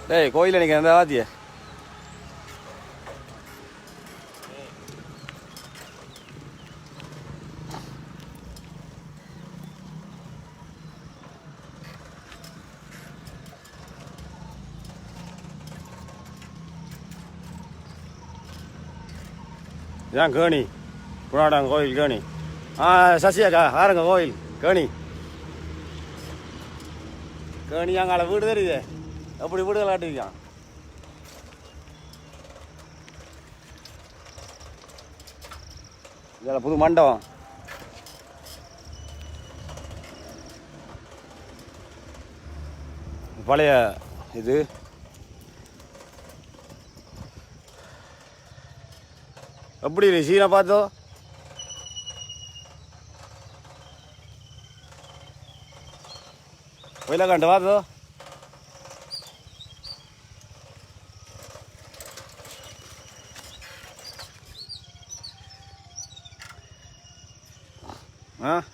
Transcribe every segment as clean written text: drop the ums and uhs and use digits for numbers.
டேய் கோயிலில் நிற்க எந்த வாத்திய இதான் கேணி புனாடாங்க கோயில் கேணி சசியாக்கா ஆருங்க கோயில் கேணி கேணி அங்கால வீடு தெரியுது எப்படி வீடுகள் காட்டிருக்கான் இதில் புது மண்டபம் பழைய இது எப்படி இருக்கு சீனை பார்த்தோ ஒயிலக்காண்டு பார்த்தோ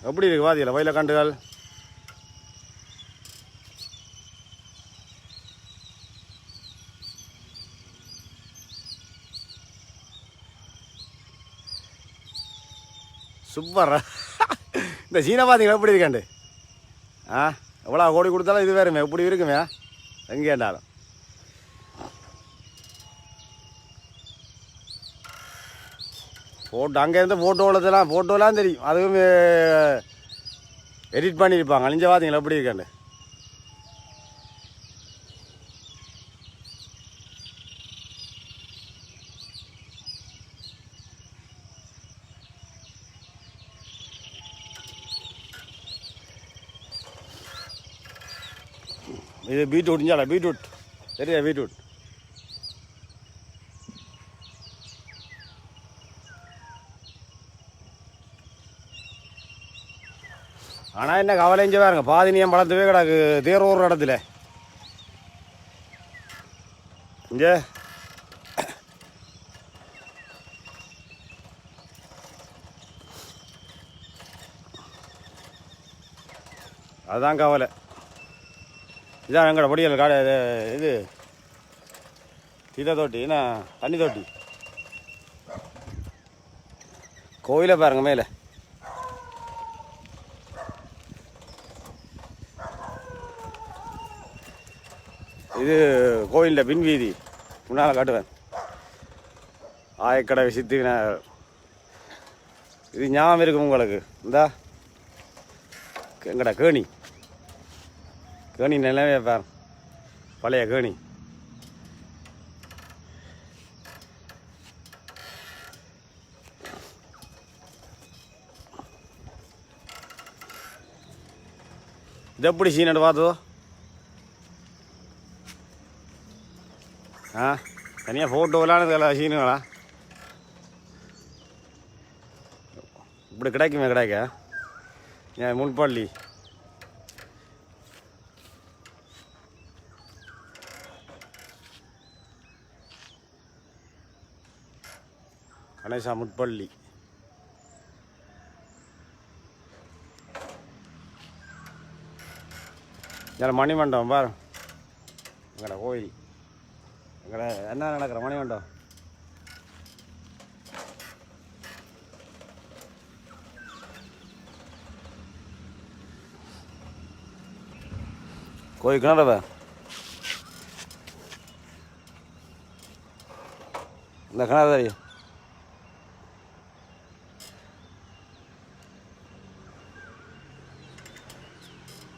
எப்படி இருக்கு வாதியில் வயலக்காண்டுகள் சூப்பர் இந்த சீனை பார்த்தீங்களா எப்படி இருக்காண்டு எவ்வளோ கோடி கொடுத்தாலும் இது வேறுமே எப்படி இருக்குமே எங்கேண்டாலும் ஃபோட்டோ அங்கேருந்து ஃபோட்டோலாம் தெரியும் அதுவும் எடிட் பண்ணியிருப்பாங்க அழிஞ்ச பார்த்தீங்களா எப்படி இருக்காண்டு இது பீட்ரூட் இஞ்சால பீட்ரூட் சரியா பீட்ரூட் ஆனால் என்ன கவலை இங்கே பாருங்க பாதினியம் வளர்த்துவே கிடக்கு தேரூர் இடத்துல இங்கே அதுதான் கவலை இதான் எங்கட பொடியல் காடு இது தீத தொட்டி என்ன தண்ணி தொட்டி கோயிலை பாருங்க மேலே இது கோயிலில் பின் வீதி முன்னால் காட்டுவேன் ஆயக்கடை விசித்து இது ஞாபகம் இருக்கும் உங்களுக்கு இந்தா எங்கடா கேணி கேணி நிலவே பார் பழைய கேணி இது எப்படி சீனடு பார்த்தோ தனியாக ஃபோட்டோலாம் சீனுங்களா இப்படி கிடைக்குமே கிடைக்க ஏன் முன்பள்ளி கணேசா முற்பள்ளி இதில் மணிமண்டபம் பாரு எங்கடா கோயில் எங்கடா என்ன நடக்கிற மணிமண்டபம் கோயில் கிணறவ இந்த கிணறு தெரியும்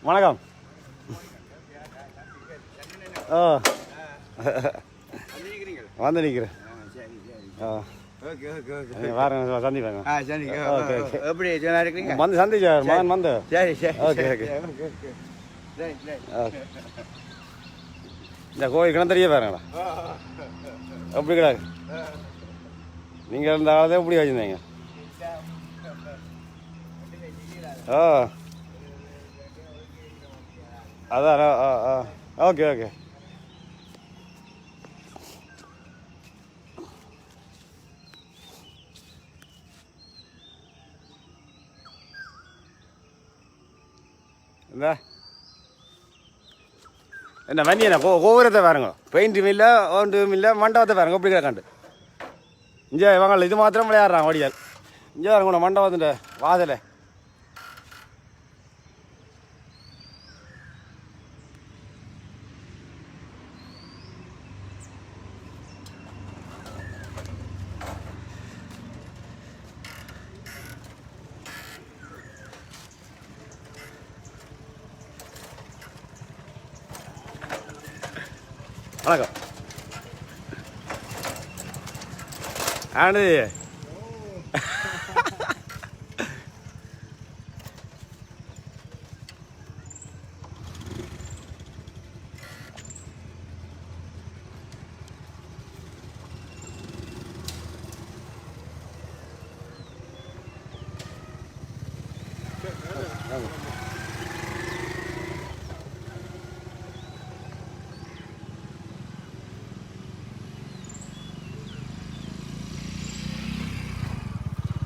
வணக்கம் வந்து நிற்கிறேன் வாரங்க சந்திப்பாங்க எப்படி இருக்கிறீங்க வந்து சந்திச்சார் மகன் வந்து சரி சரி ஓகே ஓகே இந்த கோயில் கிணத்தறியே பாருங்களா எப்படி கிடாது நீங்கள் இருந்தாலும் எப்படி வச்சுருந்தீங்க அதான் ஓகே ஓகே இந்த என்ன வண்டி என்ன கோபுரத்தை பாருங்க, பெயிண்ட்டும் இல்லை ஒன்றும் இல்லை, மண்டபத்தை பாருங்க எப்படி கிடக்காண்டு. இங்கே இவங்க இது மாத்திரம் விளையாடுறான் வடியால். இங்கே பாருங்க மண்டபத்துட்ட வாசலை. வணக்கம். ஆனது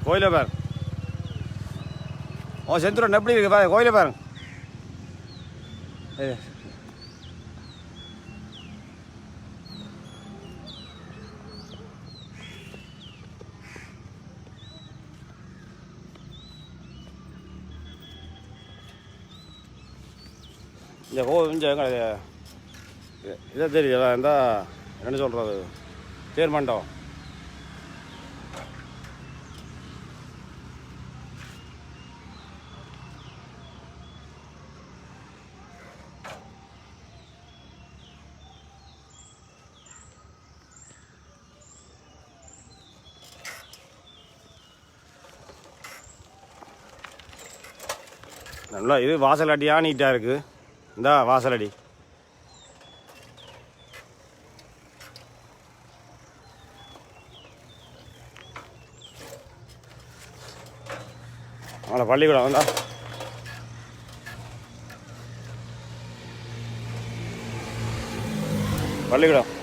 கோயிலை பாருங்க. செந்துரன் எப்படி இருக்கு பாருங்க, கோயிலை பாருங்க. இந்த இங்கே எங்களை இதை தெரியுதா இந்த என்ன சொல்கிறது தேர் மண்டபம். நல்லா இது வாசலடியாக நீட்டாக இருக்குது. இந்த வாசலடி அவளை பள்ளிக்கூடம் வந்தா பள்ளிக்கூடம்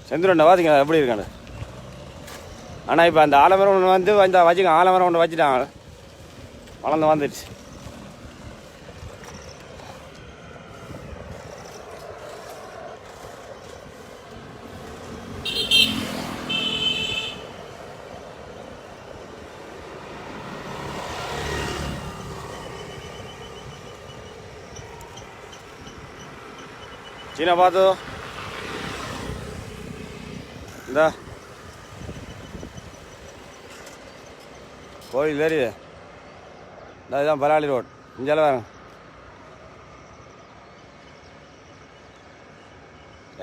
செந்துரண்டை பார்த்திங்களா எப்படி இருக்காண்டு. ஆனால் இப்போ அந்த ஆலமரம் ஒன்று வந்து இந்த வச்சுக்க ஆலமரம் ஒன்று வச்சுட்டாங்க, வளர்ந்து வந்துடுச்சு. சீனா பார்த்து இந்த கோயில் ஏறி இந்த இதுதான் பலாளி ரோட். இங்கெல்லாம் வேறு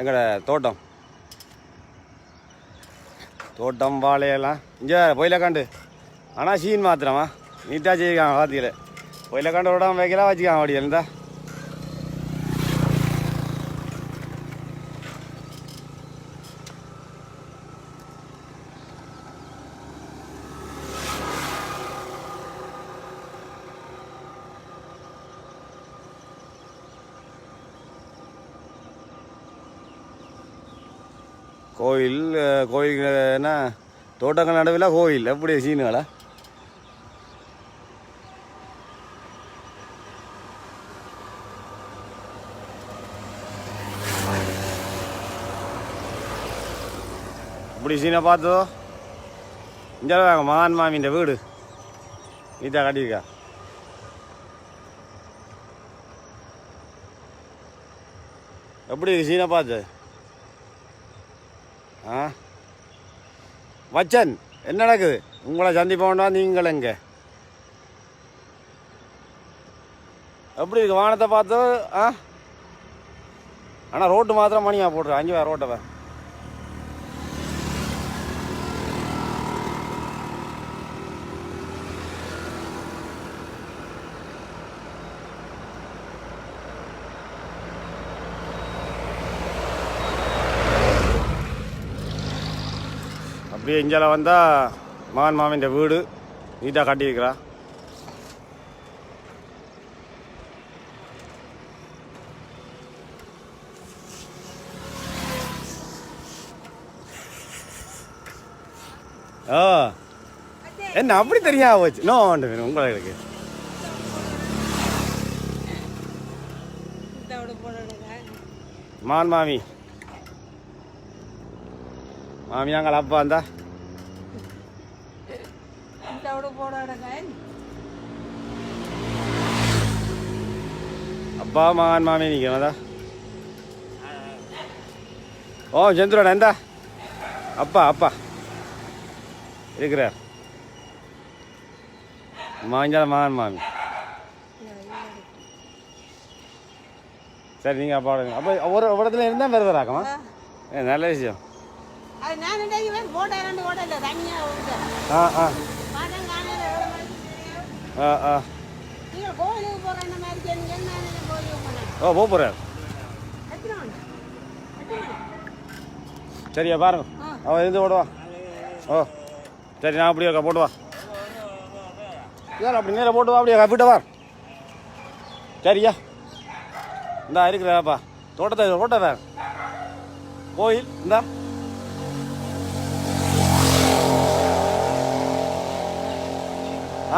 எங்கட தோட்டம் வாழையெல்லாம் இங்கே பொயிலக்காண்டு. ஆனால் சீன் மாத்திரமா நீட்டாக செய்யிருக்காங்க பார்த்திக்கல. பொயிலக்காண்டு விடாமல் வைக்கலாம் வச்சுக்காங்க அப்படி இருந்தா. கோயில் என்ன தோட்டங்கள் நடுவில் கோயில் எப்படி சீனுங்களா. இப்படி சீனை பார்த்தோ இங்கே மகான் மாமியின் வீடு நீட்டாக கட்டியிருக்கா. எப்படி சீனை பார்த்து வச்சன் என்ன நடக்குது? உங்களை சந்திப்போம்னா நீங்கள் எங்கே எப்படி இருக்கு வானத்தை பார்த்து? ஆனால் ரோட்டு மாத்திரம் மணியாக போட்டுரு 5 ரோட்டை. இப்படியே இஞ்சால வந்தால் மகன் மாமின் வீடு நீட்டாக கட்டியிருக்கிறா. ஓ என்ன அப்படி தெரியாம போச்சு. நோ ஒன்று உங்களுக்கு மான் மாமி மாமியாங்கள் அப்பா இருந்தா அப்பா மகன் மாமி நிற்கிறதா. ஓ சந்திரோட எந்தா அப்பா அப்பா இருக்கிறார். மாஞ்சால மகன் மாமி. சரி நீங்கள் அப்பா அப்போ ஒரு இடத்துல இருந்தால் வருவராக்கமா? நல்ல விஷயம். ஆ ஆ ஆ ஆ ஓ போகிறார். சரியா பாருங்க அவன் இருந்து ஓடுவா. ஓ சரி நான் அப்படியே போட்டு வா. ஏன் அப்படி நேரம் போட்டு வா. அப்படியே கப்பிட்ட வார். சரியா இந்தா இருக்கிறாப்பா தோட்டத்தை ஓட்ட வேறு கோயில் இந்தா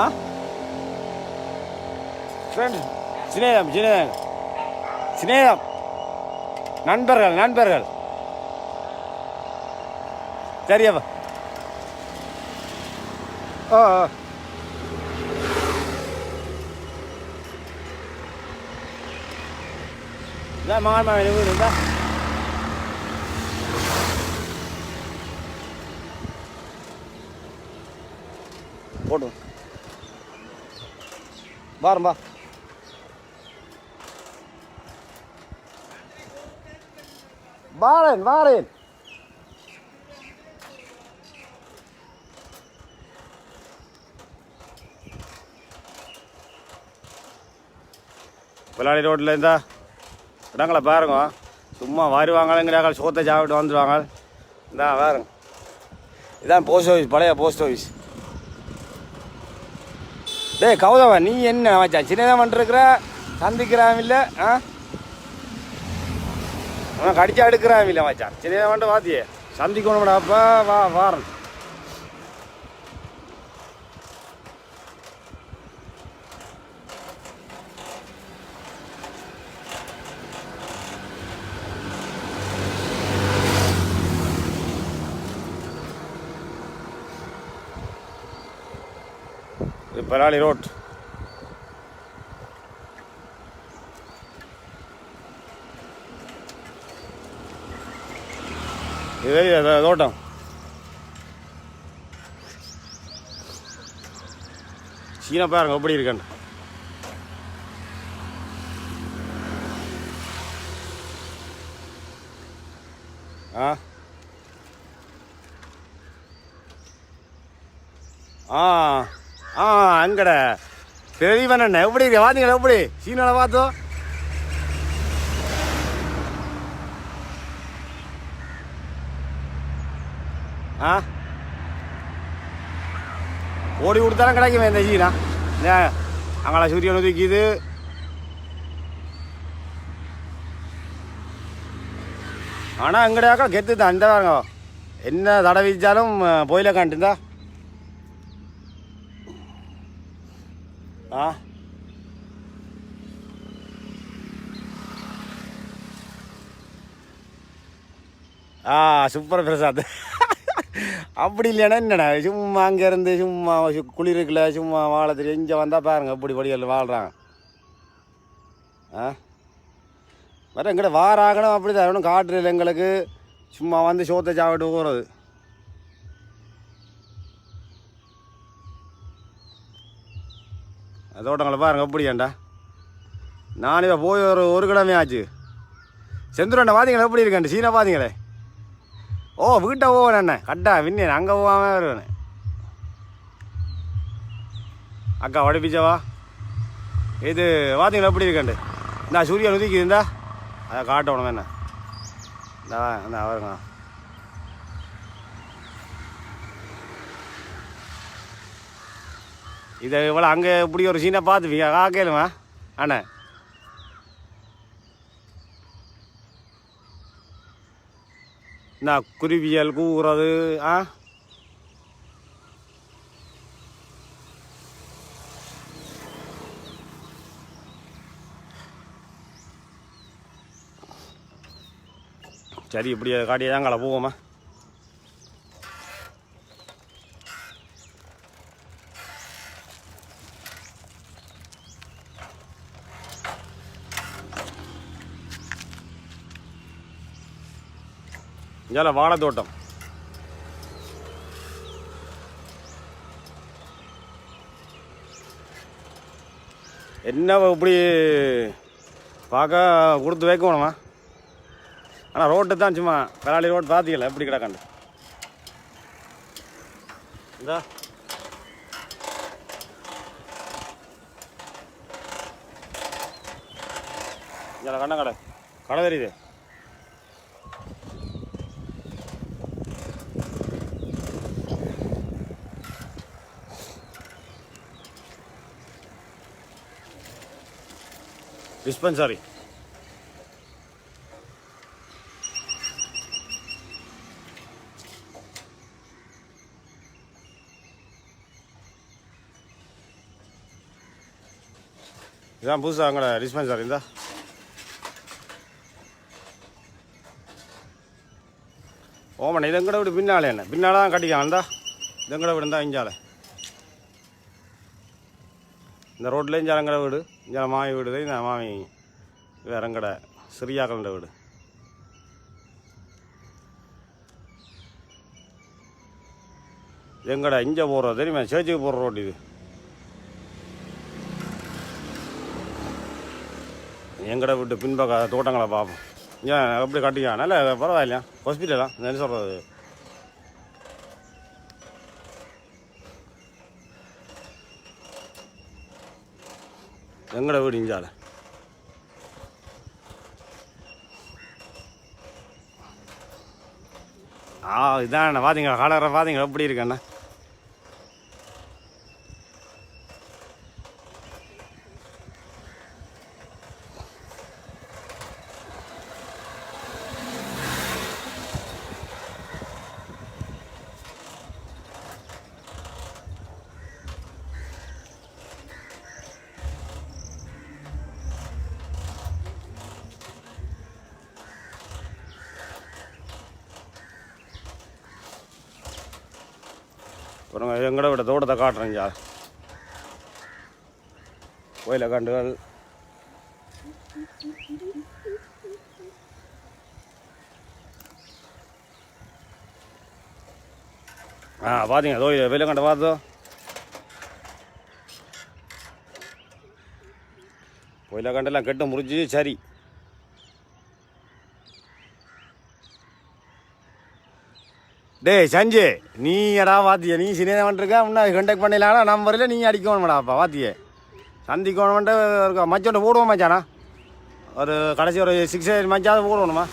ஆ ஃப்ரெண்ட் சிநேகம் சிநேகம் சிநேகம் நண்பர்கள் நண்பர்கள். சரியாப்பா. ஓ ஓ இதான் மகன் மாமன் வீடு இருந்தா போட்டு வாரம்பா. வாரேன் வாரேன். பிள்ளாடி ரோட்டில் இருந்தா இடங்களை பாருங்க. சும்மா வருவாங்களேங்கிறாங்க சோத்தை சாப்பிட்டு வந்துடுவாங்க. இந்தா பாருங்க இதான் போஸ்ட் ஆஃபீஸ் பழைய போஸ்ட் ஆஃபீஸ். டேய் கௌதவன் நீ என்ன வச்சா சின்னதாக வந்துருக்குற சந்திக்கிறான் இல்லை ஆ கடிச்சா எடுக்கிறான் இல்லை வச்சான் சின்னதாக வந்துட்டு வாத்தியே சந்திக்கணும்டா. அப்போ வா வாரன். பலாலி ரோட் இது தோட்டம். சீனா பாருங்க எப்படி இருக்கேன். ஆ ஆ ஆ அங்கட பெரியவன் என்ன எப்படி இருக்கு பார்த்தீங்களா? எப்படி சீனால பார்த்தோம். ஆ ஓடி கொடுத்தாலும் கிடைக்குமே இந்த சீனா. அங்கே சூரியன் உதிக்குது. ஆனால் அங்கடையாக்கா கெத்து தான். இந்த பாருங்க என்ன தடை வீச்சாலும் போயில காண்டுந்தா. ஆ ஆ சூப்பர் பிரசாத். அப்படி இல்லைன்னா என்னண்ணா சும்மா அங்கேருந்து சும்மா குளிருக்குள்ள சும்மா வாழ தெரியும். இங்கே வந்தால் பாருங்க எப்படி படிகள் வாழ்கிறாங்க. ஆ வேறு எங்கிட்ட வாராகணும் அப்படி தான் ஒன்றும் காட்டுறது எங்களுக்கு. சும்மா வந்து சோத்தை சாப்பிட்டு போகிறது. தோட்டங்களை பாருங்க எப்படியாண்டா. நான் இப்போ போய் ஒரு கிழமை ஆச்சு. செந்துரண்டா பார்த்தீங்களா எப்படி இருக்கேன் சீனா பார்த்தீங்களே. ஓ வீட்டை போவேன் என்ன கட்டா விண்ணேன் அங்கே போகாமல் வருவேன். அக்கா வடிப்பிச்சவா இது பார்த்தீங்களா எப்படி இருக்கேன். இந்த சூரியன் உதிக்குது. இருந்தா அதை காட்டணும் என்ன இந்த வருங்க. இதை இவ்வளோ அங்கே இப்படி ஒரு சீனை பார்த்துப்பீங்க காக்கலுமா அண்ணே நான் குருவியல் கூவுறது ஆ சரி இப்படி காட்டியே தான் கலை போவோமா இங்கே வாழைத்தோட்டம் என்ன இப்படி பார்க்க கொடுத்து வைக்கணுமா ஆனால் ரோட்டு தான் சும்மா கராளி ரோடு பார்த்திக்கல எப்படி கிடக்காண்டு இந்தா இங்கே கண்ண கடை கடை தெரியுது டிஸ்பென்சரி இதான் புதுசாக அங்கே டிஸ்பென்சரி இருந்தா ஓமண்ணே இது எங்கட வீடு பின்னாலே என்ன பின்னால் தான் கட்டிக்கலாம் இருந்தா இது எங்கட வீடு இருந்தால் இஞ்சால இந்த ரோட்டில் இஞ்சால எங்கட வீடு இஞ்சால மாமி வீடு இந்த மாமி வேற எங்கட சிறியாக்கள்ன்ற வீடு எங்கட இங்கே போடுறது தெரியுமா சேர்ச்சுக்கு போடுற ரோடு இது எங்கட வீட்டு பின்பக்க தோட்டங்களை பார்ப்போம் ஏன் எப்படி கட்டிக்கா நல்ல பரவாயில்லையா ஹாஸ்பிட்டலா என்ன சொல்கிறது எங்கட வீடு இஞ்சால இதான் பார்த்தீங்க கலரை பார்த்தீங்க எப்படி இருக்கண்ணா அப்புறம் எங்கட விட தோட்டத்தை காட்டுறேன் சார் கோயிலை கண்டுகள் பார்த்தீங்க தோ வெளில கண்ட பார்த்தோ கோயிலை கண்டெல்லாம் கெட்டு முறிஞ்சு சரி டேய் சஞ்சு நீ எடா வாத்திய நீ சினிமா பண்ணிருக்க முன்னாடி கண்டக்ட் பண்ணிடலாம் நம்பரில் நீங்கள் அடிக்கணுமாடாப்பா வாத்திய சந்திக்கணுமெண்ட்டு ஒரு மச்சோட்ட போடுவோம் மச்சானா ஒரு கடைசி ஒரு 6 மச்சாவது போடணுமா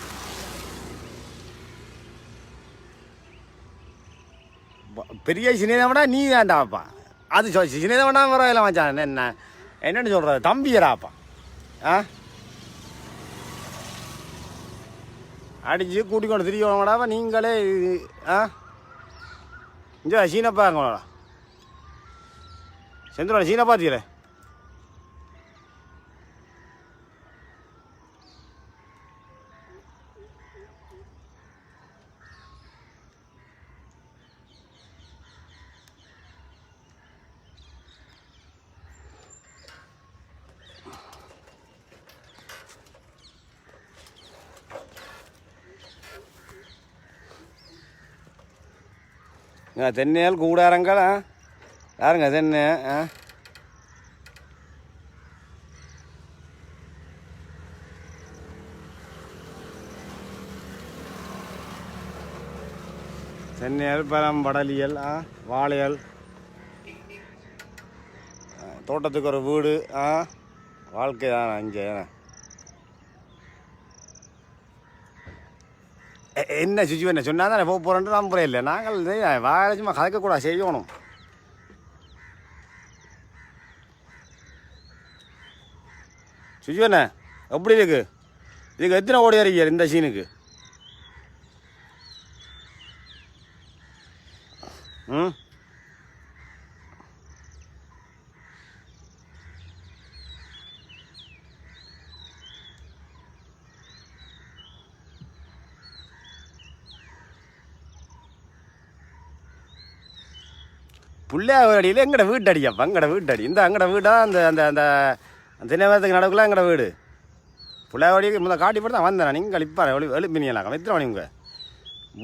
பெரிய சினிமாடா நீ தான்டாப்பா அது சினிமாடா பரவாயில்ல மச்சான் என்னென்னு சொல்கிறது தம்பியடாப்பா அடித்து கூட்டிக்கொண்டு திரிக்கணுமாடாப்பா நீங்களே இங்கே சீனப்பாங்களா செந்தூரா சீனை பார்த்தீங்களே தென்னையால் கூடாரங்கள் யாருங்க தென்னை தென்னையல் பழம்படலியல் வாழையல் தோட்டத்துக்கு ஒரு வீடு வாழ்க்கை தான் இங்கே என்ன சுச்சுவேஷன் சொன்னால் தானே போக போகிறோன்ட்டு நம்புறே இல்லை நாங்கள் வாழை சும்மா கதைக்கக்கூடாது செய்யணும் சுஜுவண்ணே எப்படி இருக்கு இதுக்கு எத்தனை ஓடி இருக்கீங்க இந்த சீனுக்கு? ம் பிள்ளையாடியில் எங்கட வீட்டு அடிக்கப்பா எங்கட வீட்டு அடி இந்த அங்கட வீடா அந்த அந்த அந்த தினவரத்துக்கு நடக்குள்ள எங்கட வீடு பிள்ளையாடிக்கு முதல் காட்டி போட்டு தான் வந்தேன் நீங்கள் இப்போ எழுப்பினீங்களாக்கா எத்தனை மணி உங்கள்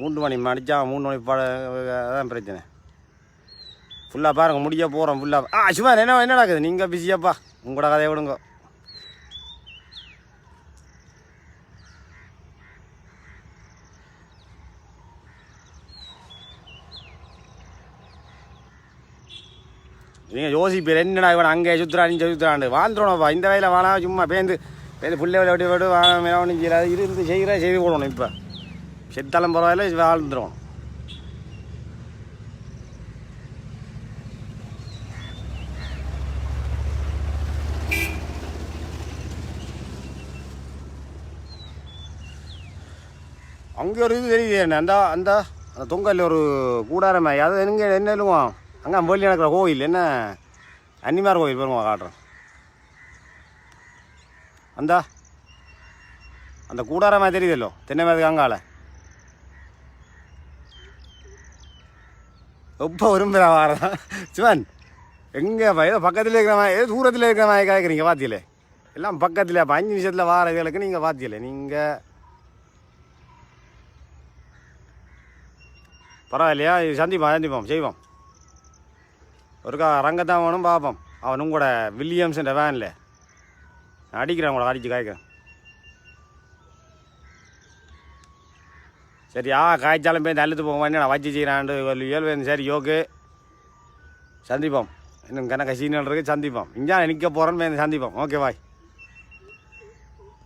3 மணி அடித்தா 3 மணி அதான் பிரச்சனை ஃபுல்லாக பாருங்க முடிய போகிறோம் ஃபுல்லாக சிவா என்ன என்ன நடக்குது நீங்கள் பிஸியாப்பா உங்களோட கதையை விடுங்க. நீங்கள் யோசிப்பீர் என்னடா இவன் அங்கே சுற்றுறான் இங்கே சுற்றுறாண்டு வாழ்ந்துடணும்ப்பா இந்த வயலில் வாழா சும்மா பேந்து புள்ளை விளையாடி விட்டு வாழணும் செய்யறாது இருந்து செய்து போடணும். இப்போ செத்தாலும் பரவாயில்ல வாழ்ந்துடும். அங்கே ஒரு இது தெரியுது என்ன அந்த அந்த அந்த தொங்கல் ஒரு கூடாரமே அது எங்கே என்ன இல்லைங்க அங்கே வெளியே நடக்கிற கோயில் என்ன அன்னிமார் கோயில் பாருங்க காட்டுறேன். அந்த அந்த கூடாரமாக தெரியுதல்லோ தென்னை மரத்துக்கு அங்கால எப்போ விரும்புகிறா வாரதான் சிவன் எங்கே ஏதோ பக்கத்தில் இருக்கிற மாதிரி ஏதோ தூரத்தில் இருக்கிற மாதிரி கேட்குறீங்க பார்த்தியிலே எல்லாம் பக்கத்தில் அப்போ 5 நிமிஷத்தில் வார இதுகளுக்கு நீங்கள் பார்த்தியிலே நீங்கள் பரவாயில்லையா இது சந்திப்போம் செய்வோம் ஒருக்கா ரங்கத்தான் வேணும் பார்ப்போம். அவனும் கூட வில்லியம்ஸ்ன்ற வேனில் அடிக்கிறேன் கூட அடித்து காய்க்கிறேன். சரி காய்ச்சாலும் போய் அழுத்து போவோம் நான் வச்சு செய்கிறாண்டு இயல்பு சரி ஓகே சந்திப்போம். இன்னும் கணக்கு சீனியல் இருக்குது சந்திப்போம். இங்கே நிற்க போகிறேன்னு சந்திப்போம். Okay bye.